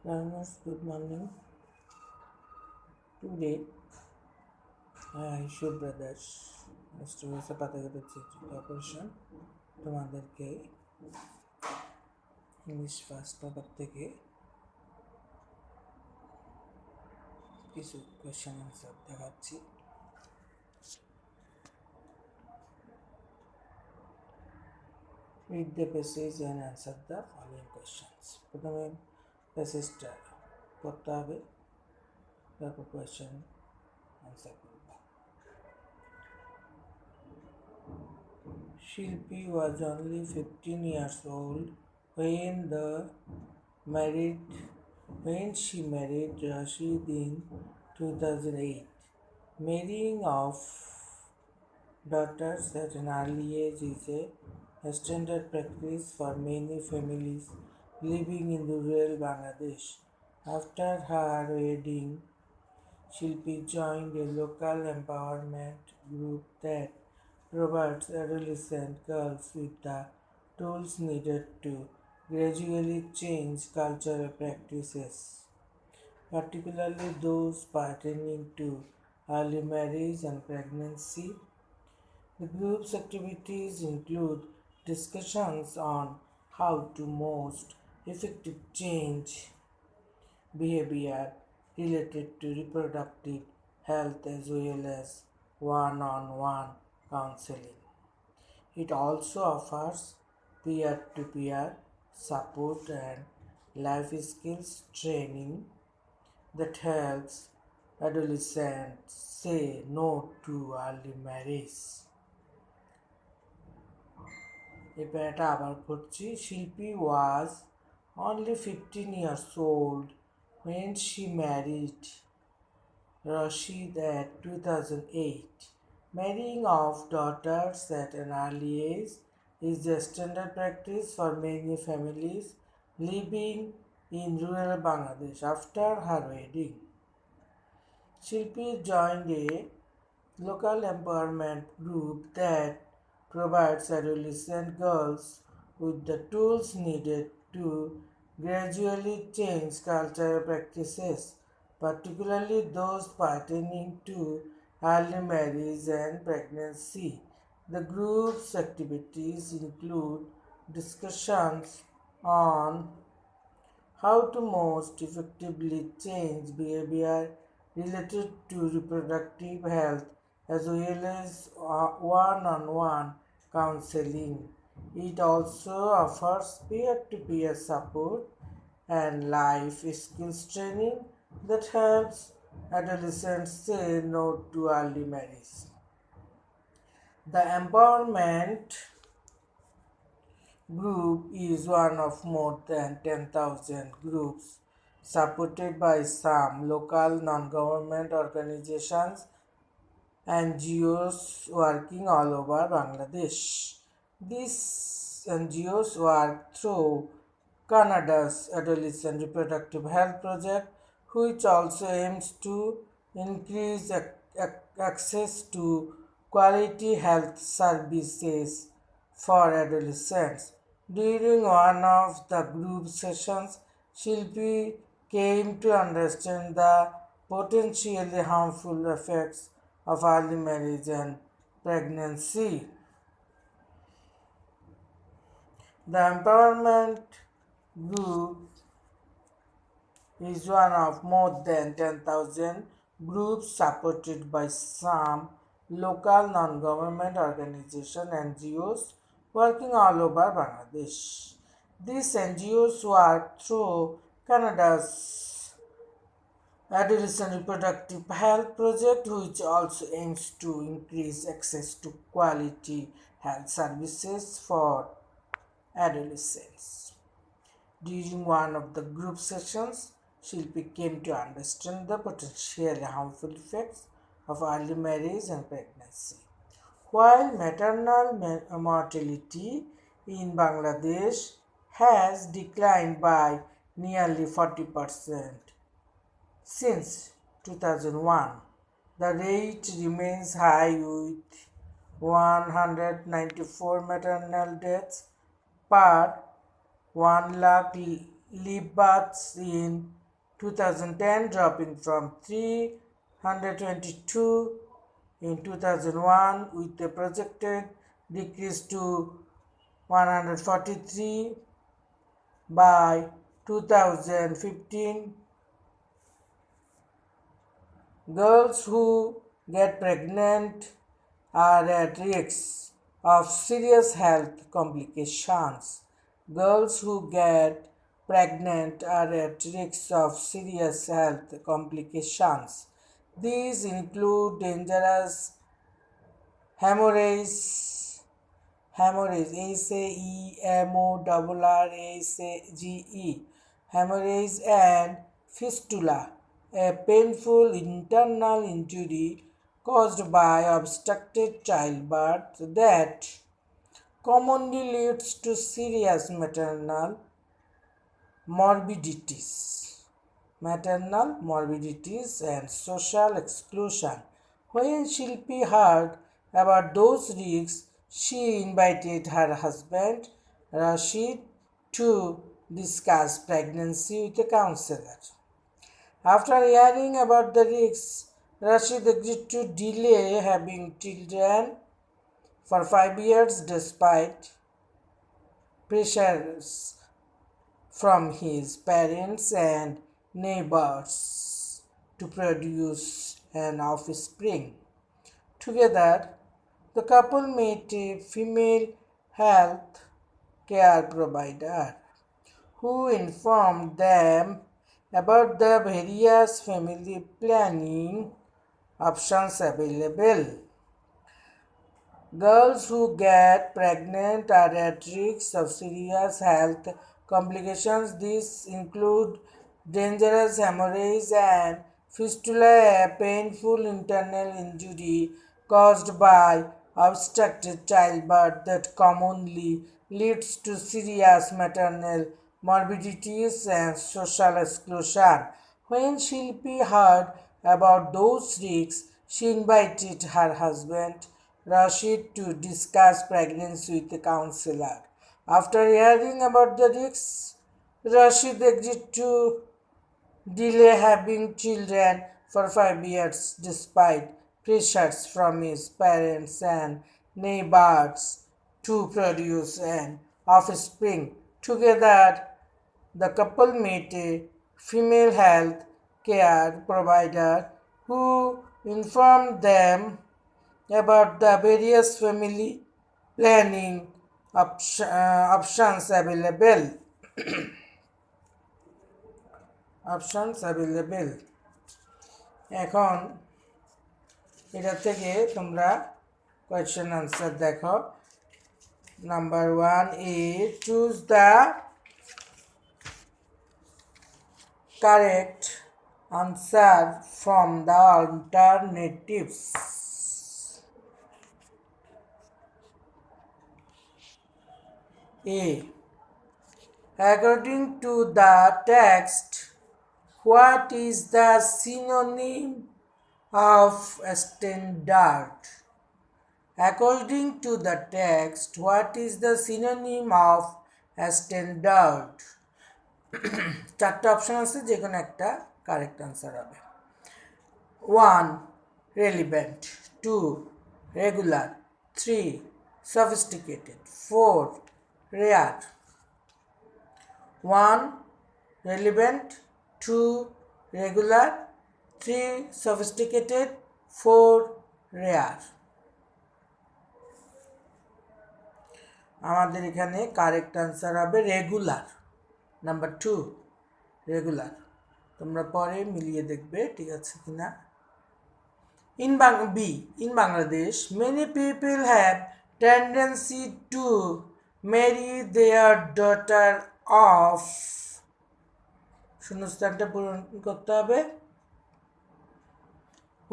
Learners, good morning. Today, Shoe Brothers, Mr. Musa Patagati Corporation, তোমাদেরকে English first paper থেকে কিছু question answer দেখাচ্ছি। Read the passage and answer the following questions. প্রথমে প্যাসেজটা পড়তে হবে, তারপর কোয়েশ্চেন অ্যান্সার করব। Shilpi was only 15 years old when she married Rashid in 2008. Marrying of daughters at an early age is a standard practice for many families living in rural Bangladesh. After her wedding, Shilpi joined a local empowerment group that provides adolescent girls with the tools needed to gradually change cultural practices, particularly those pertaining to early marriage and pregnancy. The group's activities include discussions on how to most effective change behavior related to reproductive health as well as one-on-one counseling. It also offers peer-to-peer support and life skills training that helps adolescents say no to early marriage. এই প্যারাটা আবার পড়ছি। Shilpi was only 15 years old when she married Rashid at 2008. Marrying of daughters at an early age is a standard practice for many families living in rural Bangladesh. After her wedding, Shilpi joined a local empowerment group that provides adolescent girls with the tools needed to gradually change cultural practices, particularly those pertaining to early marriage and pregnancy. The group's activities include discussions on how to most effectively change behavior related to reproductive health as well as one-on-one counseling. It also offers peer-to-peer support and life skills training that helps adolescents say no to early marriage. The empowerment group is one of more than 10,000 groups supported by some local non-government organizations and NGOs working all over Bangladesh. These NGOs work through Canada's Adolescent Reproductive Health Project, which also aims to increase access to quality health services for adolescents. During one of the group sessions, Shilpi came to understand the potentially harmful effects of early marriage and pregnancy. The empowerment group is one of more than 10,000 groups supported by some local non-government organizations and NGOs working all over Bangladesh. These NGOs work through Canada's Adolescent Reproductive Health Project, which also aims to increase access to quality health services for adolescents. During one of the group sessions, Shilpi came to understand the potentially harmful effects of early marriage and pregnancy. While maternal mortality in Bangladesh has declined by nearly 40% since 2001, the rate remains high with 194 maternal deaths per 1 lakh live births in 2010, dropping from 322 in 2001 with a projected decrease to 143 by 2015. Girls who get pregnant are at risk of serious health complications. Girls who get pregnant are at risk of serious health complications. These include dangerous hemorrhage, HAEMORRAGE, hemorrhage and fistula, a painful internal injury caused by obstructed childbirth that commonly leads to serious morbidities, maternal morbidities and social exclusion. When Shilpi heard about those risks, she invited her husband Rashid to discuss pregnancy with a counselor. After hearing about the risks, Rashid agreed to delay having children for 5 years despite pressures from his parents and neighbors to produce an offspring. Together, the couple met a female health care provider who informed them about the various family planning options available. Girls who get pregnant are at risk of serious health complications. These include dangerous hemorrhage and fistula, a painful internal injury caused by obstructed childbirth that commonly leads to serious maternal morbidities and social exclusion. When Shilpi heard about those risks, she invited her husband Rashid to discuss pregnancy with a counselor. After hearing about the risks, Rashid agreed to delay having children for 5 years despite pressures from his parents and neighbors to produce an offspring. Together, the couple met a female health care provider who informed them about the various family planning options available. এখন এটা থেকে তোমরা question answer দেখো। Number 1 choose the correct answer from the alternatives. A. According to the text, what is the synonym of standard? According to the text, what is the synonym of standard? চারটা option আছে, যে কোনো একটা correct answer হবে। 1. Relevant, 2. Regular, 3. Sophisticated, 4. Rare. 1. Relevant, 2. Regular, 3. Sophisticated, 4. Rare. আমাদের এখানে correct answer হবে regular, number 2 regular. তোমরা পরে মিলিয়ে দেখবে ঠিক আছে কিনা। In Bangladesh, many people have tendency to marry their daughter off, শূন্যস্থানটা পূরণ করতে হবে,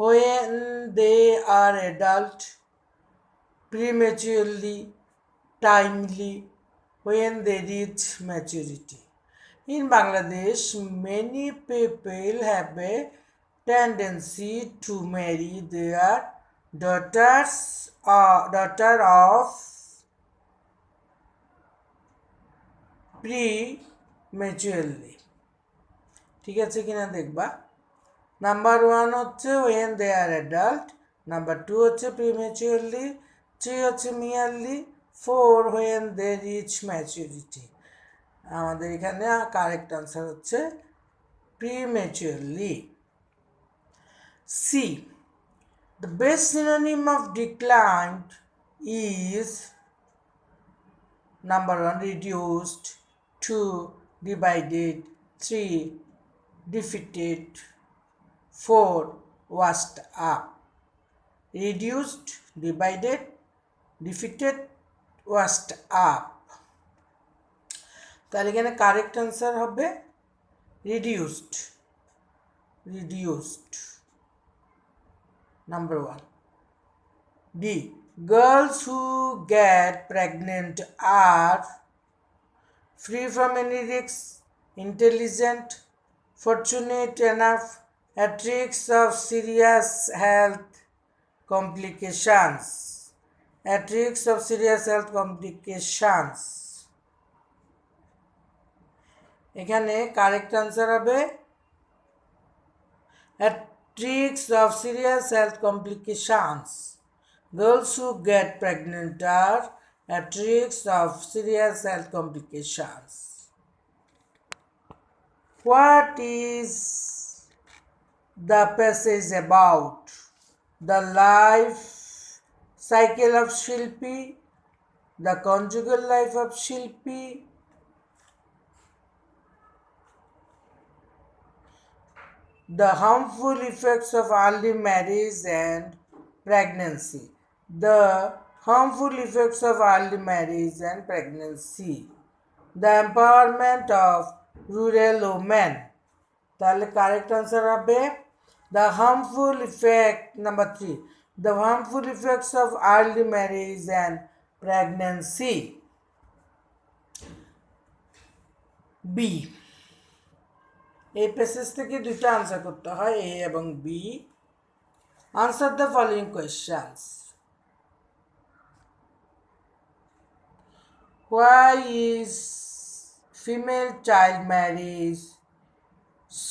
when they are adult, prematurely, timely, when they reach maturity. In Bangladesh, many people have a tendency to marry their daughter of ম্যাচুয়ারলি। ঠিক আছে কিনা দেখবা। Number 1 হচ্ছে when they are adult, number 2 হচ্ছে prematurely, 3 হচ্ছে merely, 4 when they reach maturity। আমাদের এখানে correct answer হচ্ছে prematurely। C, the best synonym of declined is number 1 reduced, 2 divided, 3 defeated, 4 washed up। reduced, divided, defeated, washed up। তাহলে এখানে correct answer হবে reduced, reduced, number 1। D, girls who get pregnant are free from any risk, intelligent, fortunate enough, at risk of serious health complications, at risk of serious health complications। এখানে correct answer হবে at risk of serious health complications। Girls who get pregnant are at risk of serious health complications। What is the passage about? The life cycle of Shilpi, the conjugal life of Shilpi, the harmful effects of early marriage and pregnancy, the harmful effects of early marriage and pregnancy, the empowerment of rural women। তাহলে correct answer হবে the harmful effect, number 3, the harmful effects of early marriage and pregnancy। B, এই passage থেকে দুইটা answer করতে হয়, A এবং B. Answer the following questions. Why is female child marriage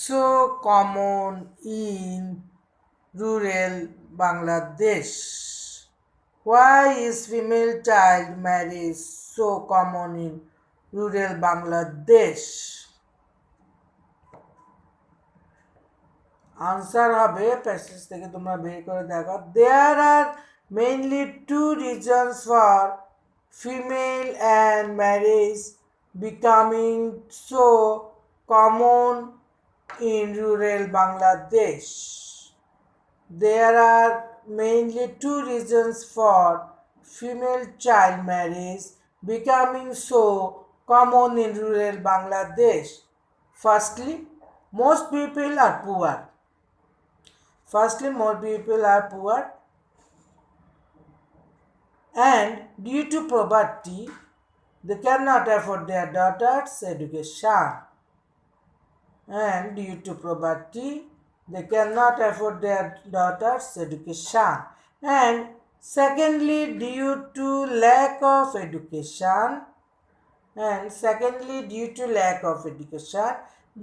so common in rural Bangladesh? Why is female child marriage so common in rural Bangladesh? Answer হবে passage থেকে তোমরা বের করে দেখো। There are mainly two reasons for female and marriage becoming so common in rural Bangladesh. There are mainly two reasons for female child marriage becoming so common in rural Bangladesh. Firstly, most people are poor. Firstly, more people are poor, and due to poverty, they cannot afford their daughters' education. And due to poverty, they cannot afford their daughters' education. And secondly, due to lack of education,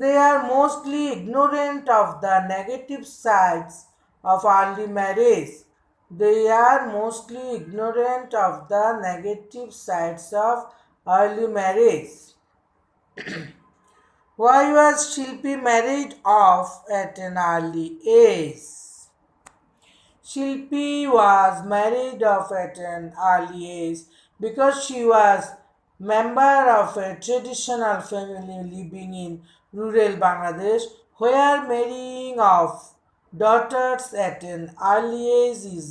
they are mostly ignorant of the negative sides of early marriage. They are mostly ignorant of the negative sides of early marriage. Why was Shilpi married off at an early age? Shilpi was married off at an early age because she was member of a traditional family living in rural Bangladesh, where marrying of daughters at an early age is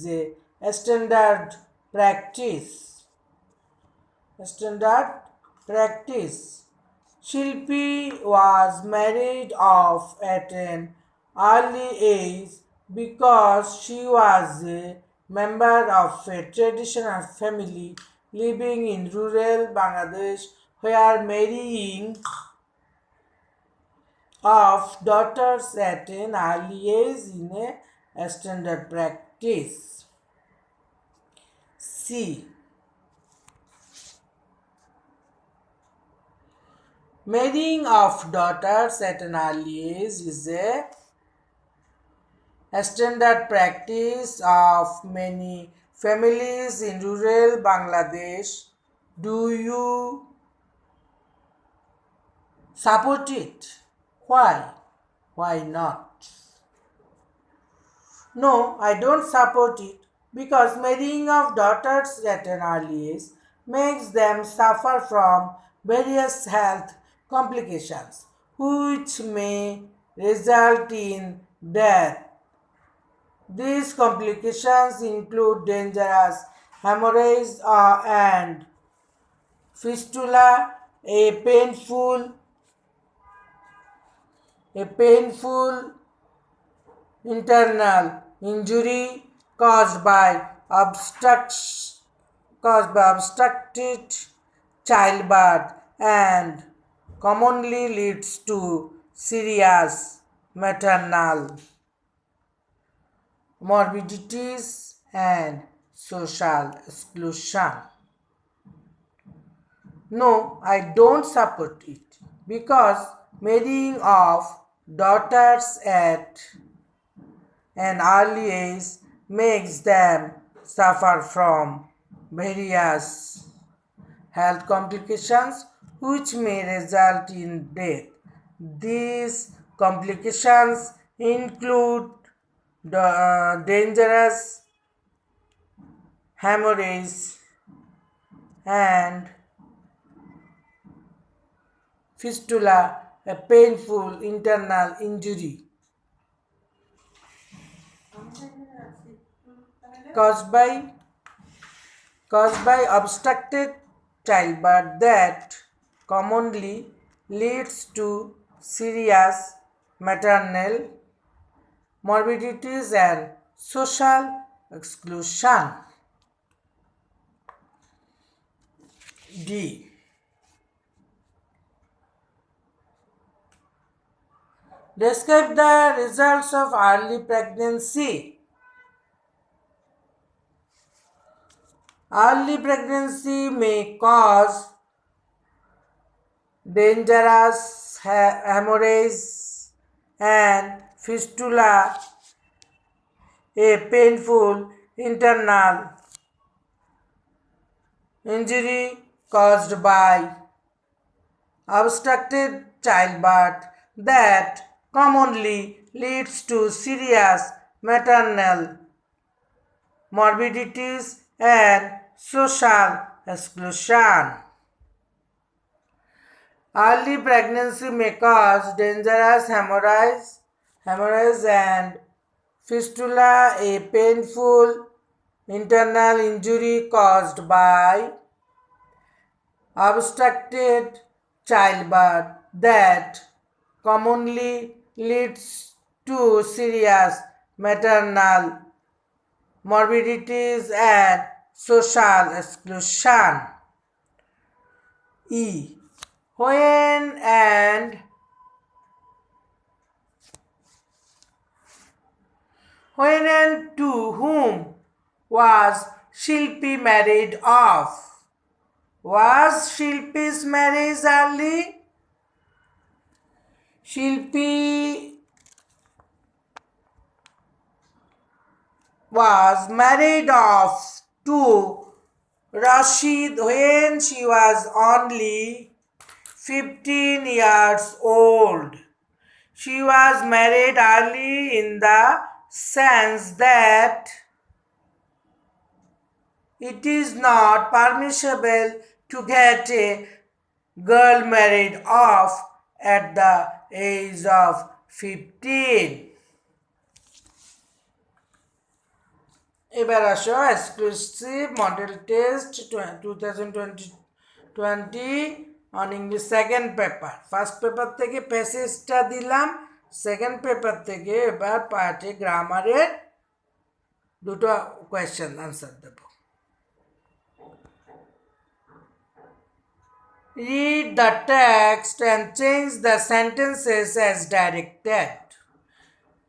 a standard practice. Shilpi was married off at an early age because she was a member of a traditional family living in rural Bangladesh, where marrying of daughters at an early age is a standard practice. C, Marrying of daughters at an early age is a standard practice of many families in rural Bangladesh. Do you support it? Why? Why not? No, I don't support it because marrying of daughters at an early age makes them suffer from various health complications which may result in death. These complications include dangerous hemorrhage and fistula, a painful internal injury caused by obstructed childbirth and commonly leads to serious maternal morbidities and social exclusion. No, I don't support it because marrying of daughters at an early age makes them suffer from various health complications which may result in death. These complications include dangerous hemorrhage and fistula, a painful internal injury caused by obstructed childbirth that commonly leads to serious maternal morbidities and social exclusion. D. Describe the results of early pregnancy. Early pregnancy may cause dangerous hemorrhage and fistula, a painful internal injury caused by obstructed childbirth that commonly leads to serious maternal morbidities and social exclusion. Early pregnancy may cause dangerous hemorrhage and fistula, a painful internal injury caused by obstructed childbirth that commonly leads to serious maternal morbidities and social exclusion. E. When and to whom was Shilpi married off? Was Shilpi's marriage early? Shilpi was married off to Rashid when she was only 15 years old. She was married early in the sense that it is not permissible to get a girl married off at the age of 15. এবার আসো exclusive model test 2020 on English second paper. First paper থেকে প্যাসেজটা দিলাম, second paper থেকে এবার পার্টে গ্রামারের দুটো question answer দেব। Read the text and change the sentences as directed.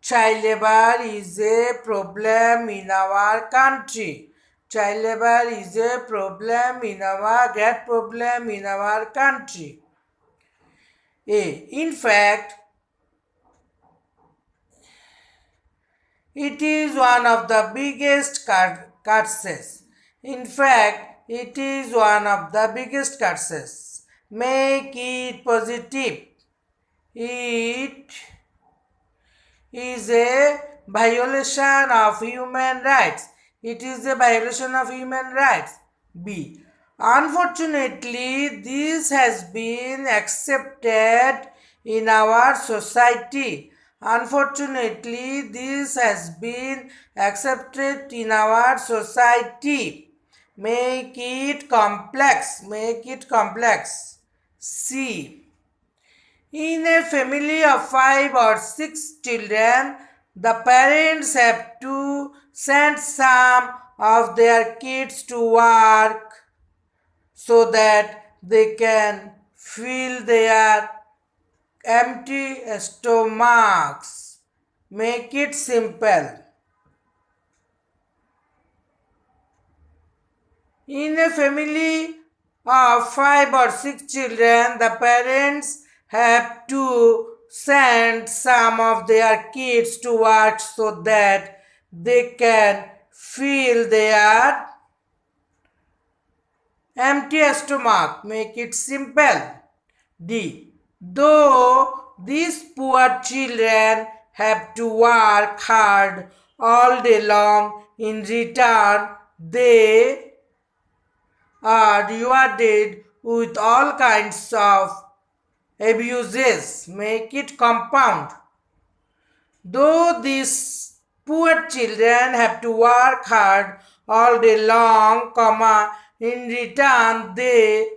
Child labor is a problem in our country. Child labor is a problem in our great problem in our country. A. In fact, it is one of the biggest curses. In fact, it is one of the biggest curses. Make it positive. It is a violation of human rights. It is a violation of human rights. B. Unfortunately, this has been accepted in our society. Unfortunately, this has been accepted in our society. Make it complex. Make it complex. C. In a family of 5 or 6 children, the parents have to send some of their kids to work so that they can fill their empty stomachs. Make it simple. In a family of 5 or 6 children, the parents have to send some of their kids to work so that they can fill their empty stomach. Make it simple. D. Though these poor children have to work hard all day long, in return they are rewarded with all kinds of abuses. Make it compound. Though these poor children have to work hard all day long, in return they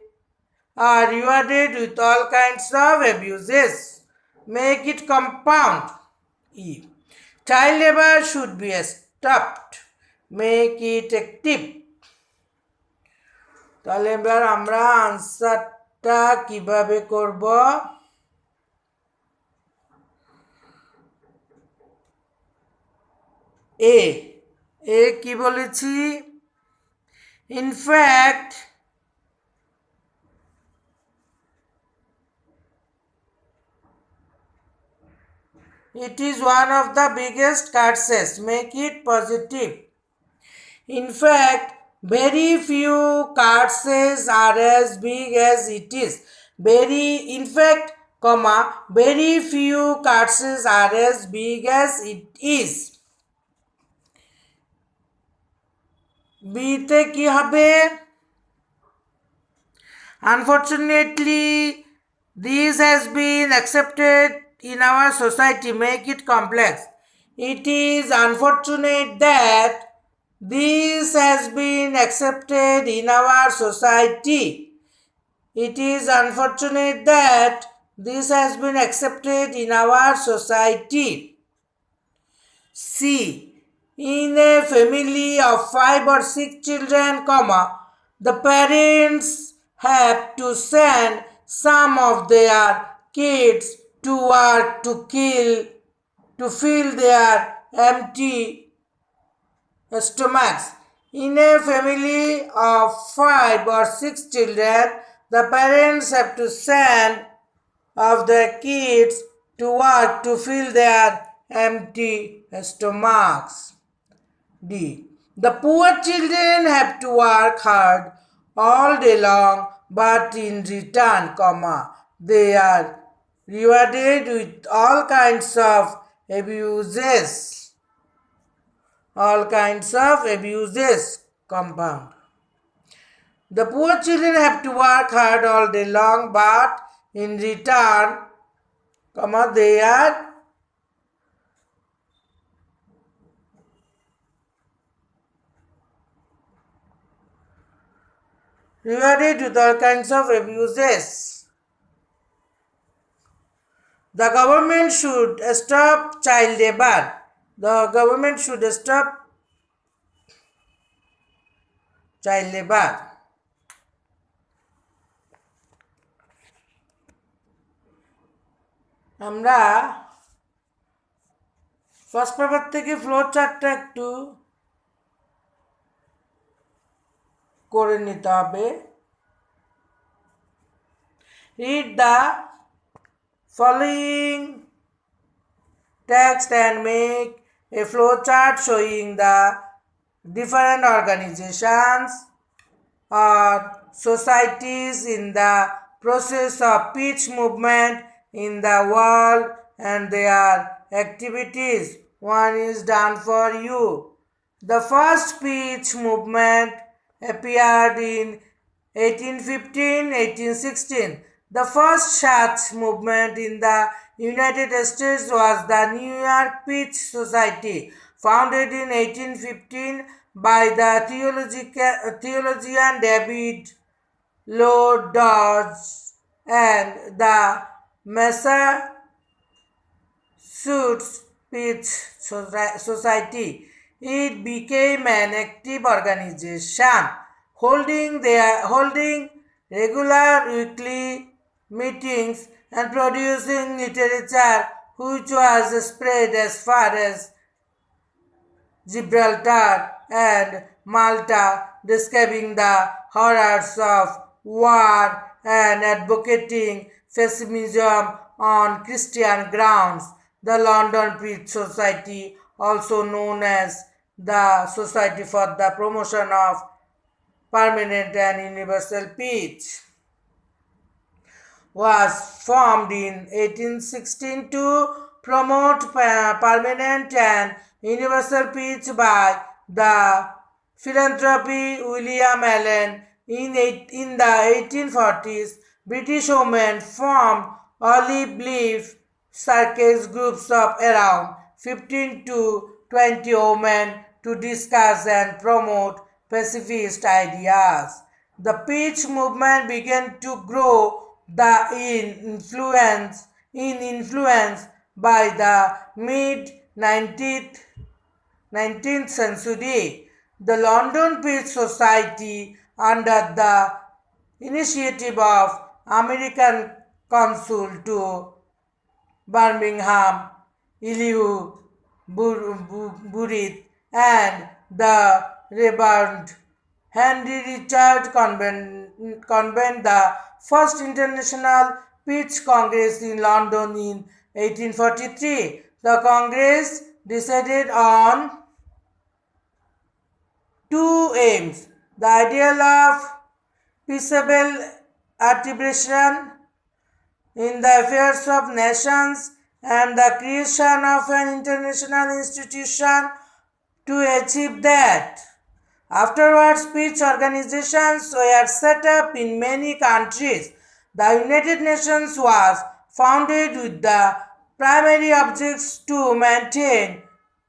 are rewarded with all kinds of abuses. Make it compound. E. Child labor should be stopped. Make it active. তাহলে এবার আমরা আনসারটা কিভাবে করব? এ কি বলেছি? In fact, it is one of the biggest curses. Make it positive. In fact, very few curses are as big as it is. In fact, very few curses are as big as it is. বিতে কি হবে? Unfortunately, this has been accepted in our society. Make it complex. It is unfortunate that this has been accepted in our society. It is unfortunate that this has been accepted in our society. C. In a family of 5 or 6 children, the parents have to send some of their kids to work to fill their empty stomachs. In a family of 5 or 6 children, the parents have to send of their kids to work to fill their empty stomachs. D. The poor children have to work hard all day long, but in return, they are rewarded with all kinds of abuses. All kinds of abuses. Compound. The poor children have to work hard all day long, but in return, they are rewarded with all kinds of abuses. The government should stop child labor. The government should stop child labor. আমরা first paper থেকে flow চার্টটা একটু করে নিতে হবে. Read the following text and make a flowchart showing the different organizations or societies in the process of peace movement in the world and their activities. One is done for you. The first peace movement appeared in 1815-1816. The first such movement in the United States was the New York Peace Society, founded in 1815 by the theologian David Lloyd George and the Massachusetts Peace Society. It became an active organization holding regular weekly meetings and producing literature which was spread as far as Gibraltar and Malta, describing the horrors of war and advocating pessimism on Christian grounds. The London Peace Society, also known as the Society for the Promotion of Permanent and Universal Peace, was formed in 1816 to promote permanent and universal peace by the philanthropy William Allen. In the 1840s, British women formed olive leaf circus groups of around 15 to 20 women to discuss and promote pacifist ideas. The peace movement began to grow in influence by the mid 19th century. The London Peace Society, under the initiative of American consul to Birmingham, Elihu Burrit, and the Reverend Henry Richard convened the First International Peace Congress in London in 1843. The Congress decided on two aims: the ideal of peaceable arbitration in the affairs of nations and the creation of an international institution to achieve that. Afterwards, peace organizations were set up in many countries. The United Nations was founded with the primary objects to maintain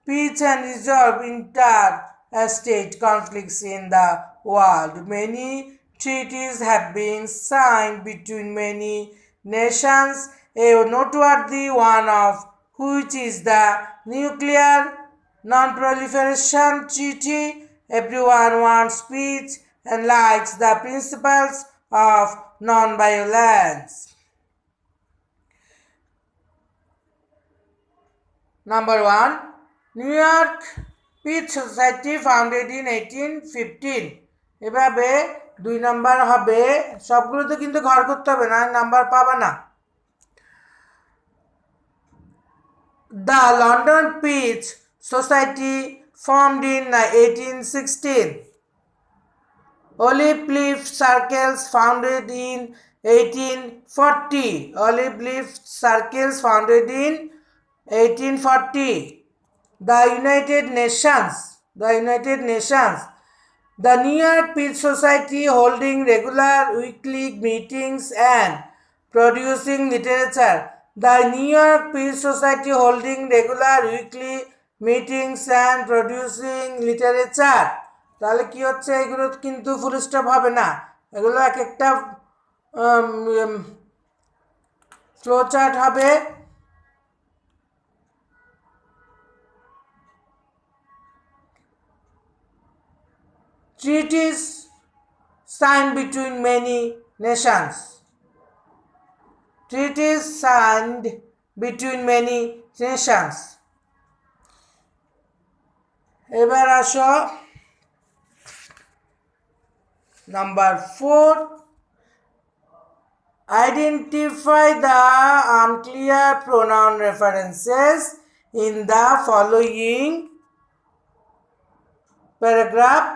peace and resolve interstate conflicts in the world. Many treaties have been signed between many nations, a noteworthy one of which is the Nuclear Non-Proliferation Treaty. Everyone wants peace and likes the principles of non-violence. Number 1. New York Peace Society founded in 1815. এভাবে 2 number হবে, সবগুলোতে কিন্তু ঘর করতে হবে না, number পাবে না। The London Peace Society formed in 1816. Olive leaf circles founded in 1840. Olive leaf circles founded in 1840. The United Nations. The New York Peace Society holding regular weekly meetings and producing literature. The New York Peace Society holding regular weekly meetings and producing literature. তাহলে কি হচ্ছে, এগুলো কিন্তু full stop হবে না, এগুলো এক একটা ফ্লো চার্ট হবে। Treaties signed between many nations. Treaties signed between many nations. এবার আসো number 4, Identify the unclear pronoun references in the following paragraph.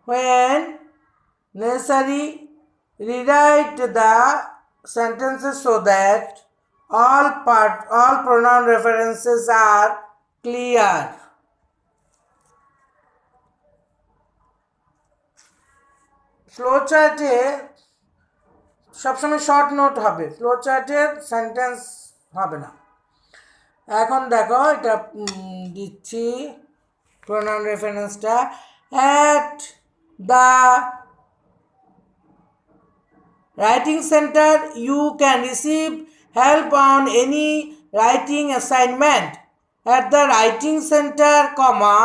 When necessary, rewrite the sentences so that all pronoun references are clear. ফ্লোচার্টে সবসময় short note হবে, ফ্লোচার্টে sentence হবে না। এখন দেখো এটা দিচ্ছি প্রোনাউন রেফারেন্সটা। At the writing center you can receive help on any writing assignment. At the writing center, comma,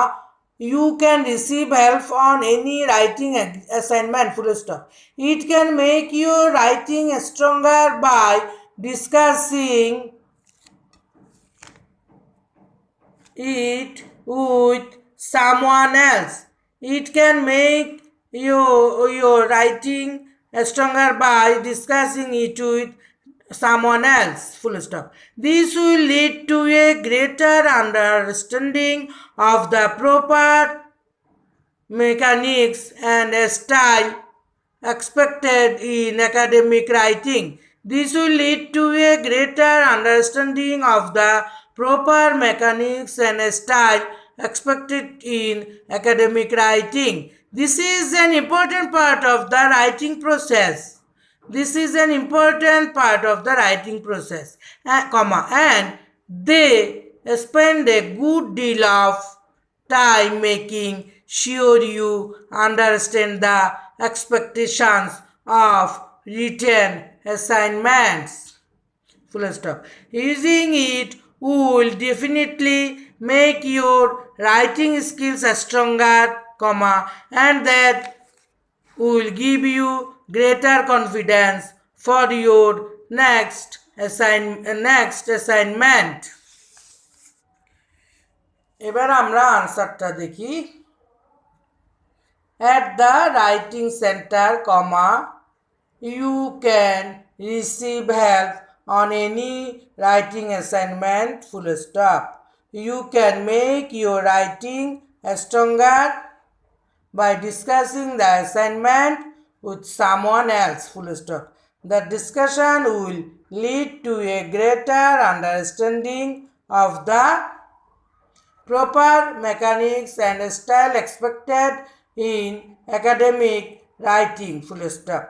you can receive help on any writing assignment, full stop. It can make your writing stronger by discussing it with someone else. It can make your writing stronger by discussing it with someone else, full stop. This will lead to a greater understanding of the proper mechanics and style expected in academic writing. This will lead to a greater understanding of the proper mechanics and style expected in academic writing. This is an important part of the writing process. This is an important part of the writing process, and they spend a good deal of time making sure you understand the expectations of written assignments, full stop. Using it will definitely make your writing skills stronger, comma, and that will give you greater confidence for your next assignment. এবার আমরা আনসারটা দেখি। At the writing center, comma, you can receive help on any writing assignment, full stop. You can make your writing stronger by discussing the assignment with someone else, full stop. The discussion will lead to a greater understanding of the proper mechanics and style expected in academic writing, full stop.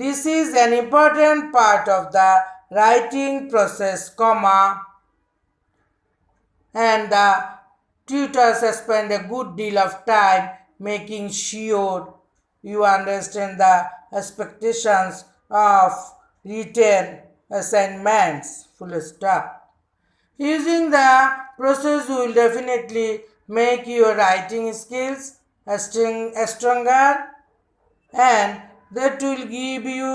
This is an important part of the writing process, comma, and the tutors spend a good deal of time making sure you understand the expectations of written assignments, full stop. Using the process will definitely make your writing skills stronger, and that will give you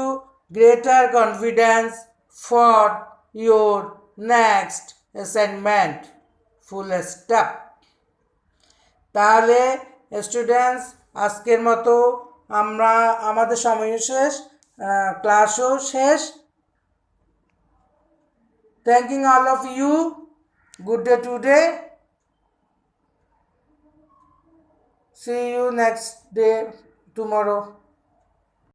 greater confidence for your next assignment, full stop. তাহলে students আজকের মতো আমাদের সময়ও শেষ, ক্লাসও শেষ। Thanking all of you. Good day today. See you next day tomorrow.